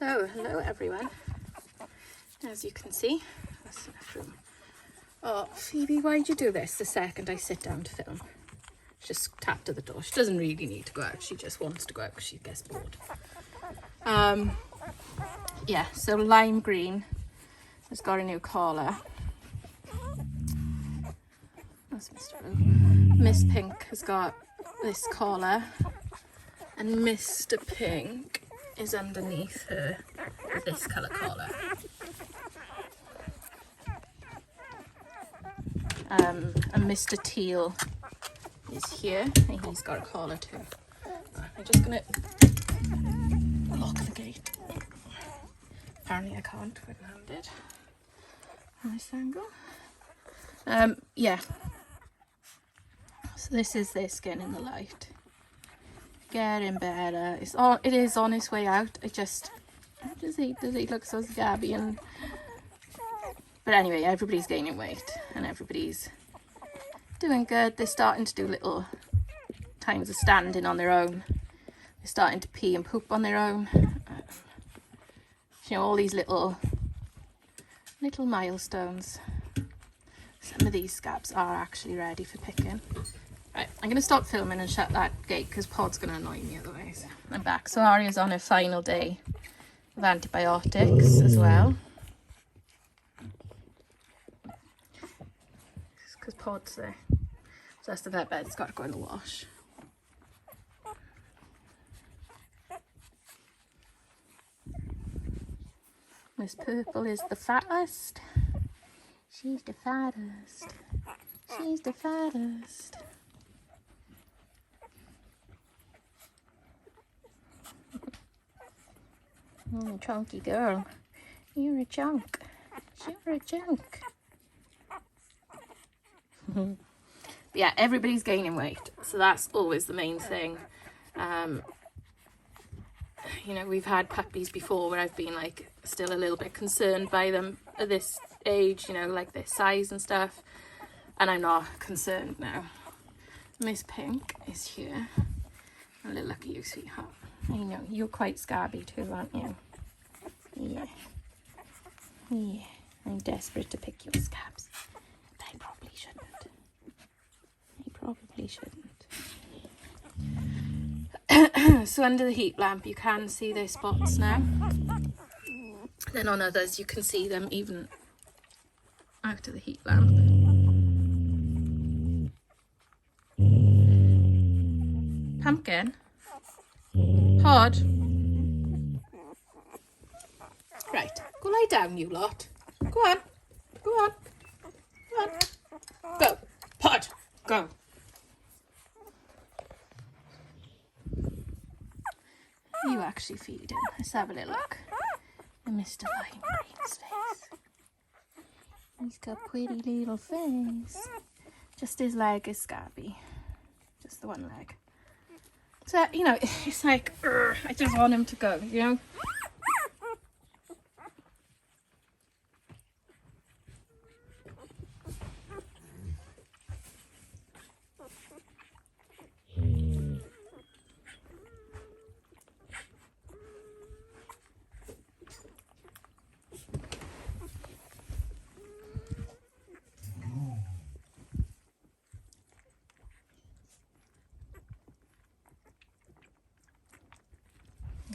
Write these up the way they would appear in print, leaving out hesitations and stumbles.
So, hello everyone. As you can see, that's enough room. Oh, Phoebe, why'd you do this the second I sit down to film? She just tapped at the door. She doesn't really need to go out. She just wants to go out because she gets bored. Yeah, so lime green has got a new collar. That's Mr. Blue. Miss Pink has got this collar. And Mr. Pink is underneath her with this colour collar. And Mr. Teal is here, and he's got a collar too. I'm just gonna lock the gate. Apparently I can't one-handed from this angle. Yeah. So this is their skin in the light. Getting better. It is on its way out. Does he look so scabby? But anyway, everybody's gaining weight and everybody's doing good. They're starting to do little times of standing on their own. They're starting to pee and poop on their own. You know, all these little milestones. Some of these scabs are actually ready for picking. Right, I'm going to stop filming and shut that gate because Pod's going to annoy me otherwise. I'm back. So Aria's on her final day of antibiotics as well. Because Pod's there. So that's the vet bed's got to go in the wash. Miss Purple is the fattest. She's the fattest. She's the fattest. Oh, chunky girl. You're a chunk. You're a chunk. Yeah, everybody's gaining weight. So that's always the main thing. You know, we've had puppies before where I've been like still a little bit concerned by them at this age, you know, like their size and stuff. And I'm not concerned now. Miss Pink is here. A little look at you, sweetheart. I know, you're quite scabby too, aren't you? Yeah. Yeah. I'm desperate to pick your scabs. But I probably shouldn't. So under the heat lamp you can see their spots now. Then on others you can see them even out of the heat lamp. Pumpkin? Pod? Right, go lie down, you lot. Go on. Go on. Go on. Go. Pod. Go. You actually feed him. Let's have a little look at Mr. Lime Green's face. He's got a pretty little face. Just his leg is scabby. Just the one leg. So, you know, it's like, I just want him to go, you know?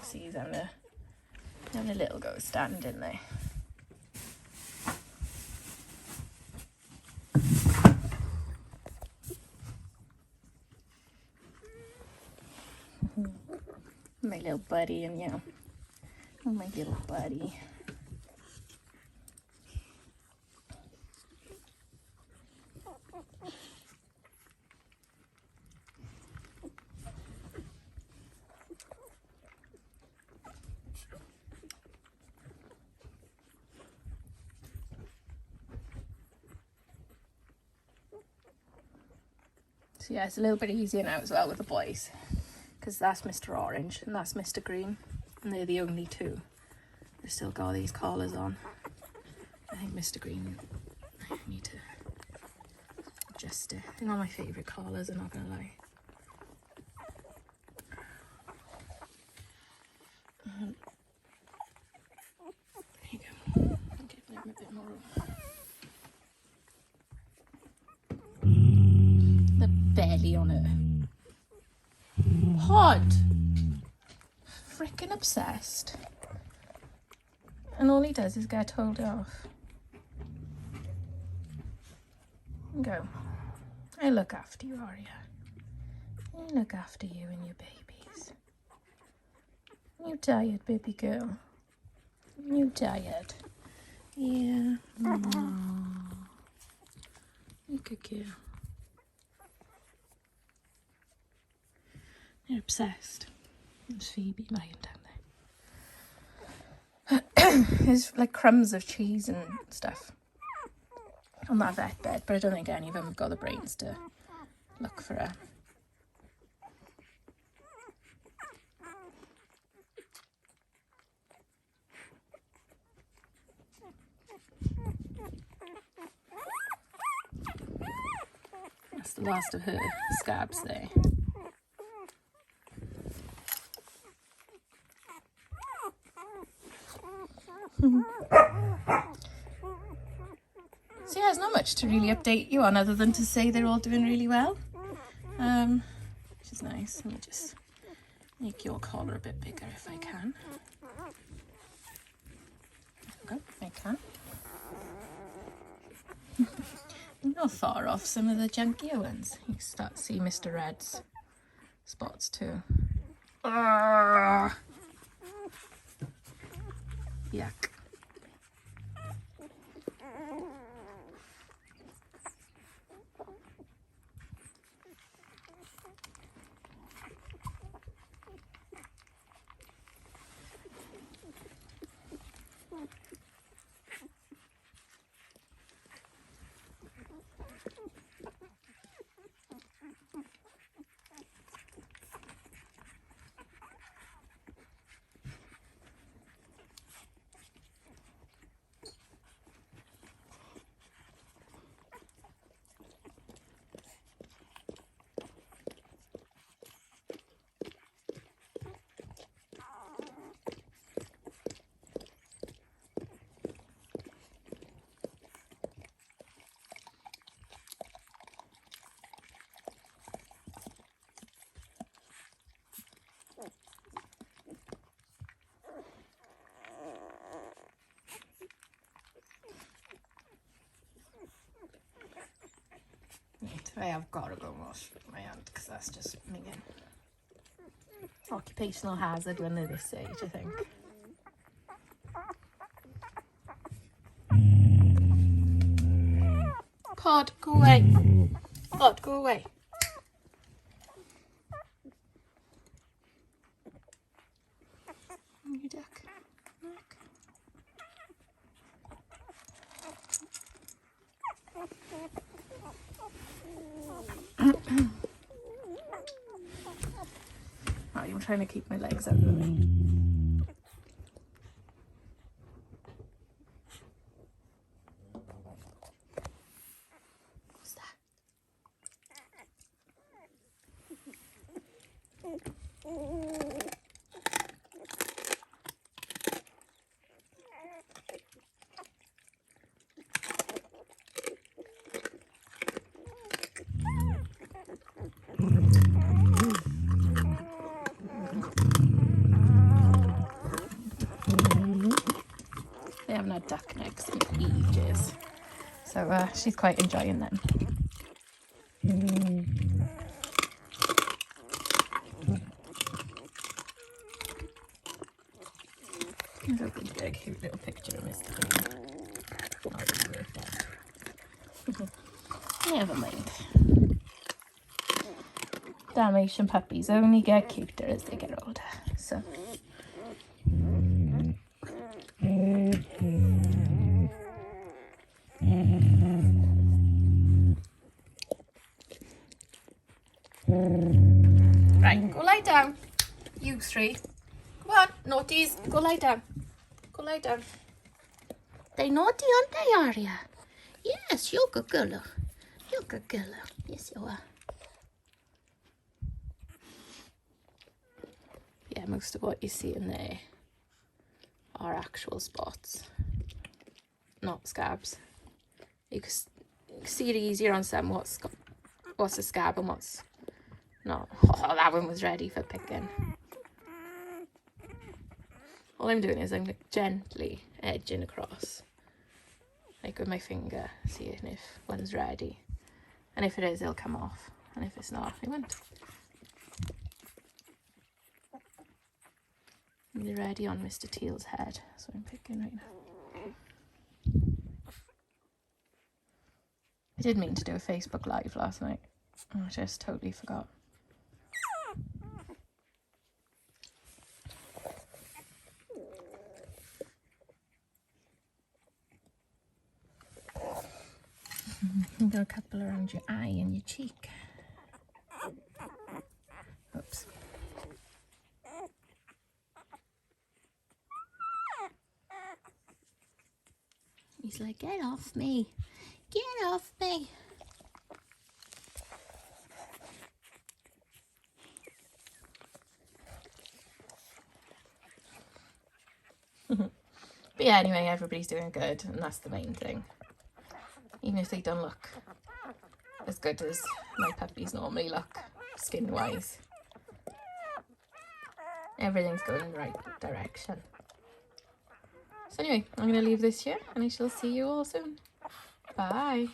See, he's having a little go standing there. My little buddy, and yeah, oh, my little buddy. So yeah, it's a little bit easier now as well with the boys, because that's Mr. Orange and that's Mr. Green, and they're the only two. They've still got these collars on. I think Mr. Green, I need to adjust it. They're not my favourite collars, I'm not gonna lie. pee on it. Pod! Freaking obsessed. And all he does is get told off. Go. I look after you, Aria. I look after you and your babies. You tired, baby girl? You tired? Yeah. Aww. You good girl. You're obsessed. There's Phoebe lying down there. There's like crumbs of cheese and stuff on that vet bed, but I don't think any of them have got the brains to look for her. That's the last of her scabs there. So yeah, there's not much to really update you on other than to say they're all doing really well, which is nice. Let me just make your collar a bit bigger if I can. There we go, I can. I'll thaw off some of the junkier ones. You can start to see Mr. Red's spots too. Yuck. I have got to go wash my hand because that's just minging. Occupational hazard when they're this age, I think. Pod, go away. Pod, go away. You duck. Look. Right, I'm trying to keep my legs out of the way. What's that? They haven't had duck necks in ages, so she's quite enjoying them. There's a big cute little picture of Mr. Bean. Never mind. Dalmatian puppies only get cuter as they get older, so. Right, go lie down. You three. Come on, naughties, go lie down. Go lie down. They naughty, aren't they, Aria? Yes, you're a good girl. You're a good girl. Yes, you are. Yeah, most of what you see in there are actual spots, not scabs. You can see it easier on some what's a scab and what's No, oh, that one was ready for picking. All I'm doing is I'm gently edging across, like with my finger, seeing if one's ready. And if it is, it'll come off. And if it's not, it won't. They're ready on Mr. Teal's head, so I'm picking right now. I did mean to do a Facebook Live last night. I just totally forgot. I've got a couple around your eye and your cheek. Oops. He's like, get off me. Get off me. But yeah, anyway, everybody's doing good, and that's the main thing. Even if they don't look as good as my puppies normally look, skin-wise. Everything's going in the right direction. So anyway, I'm going to leave this here, and I shall see you all soon. Bye.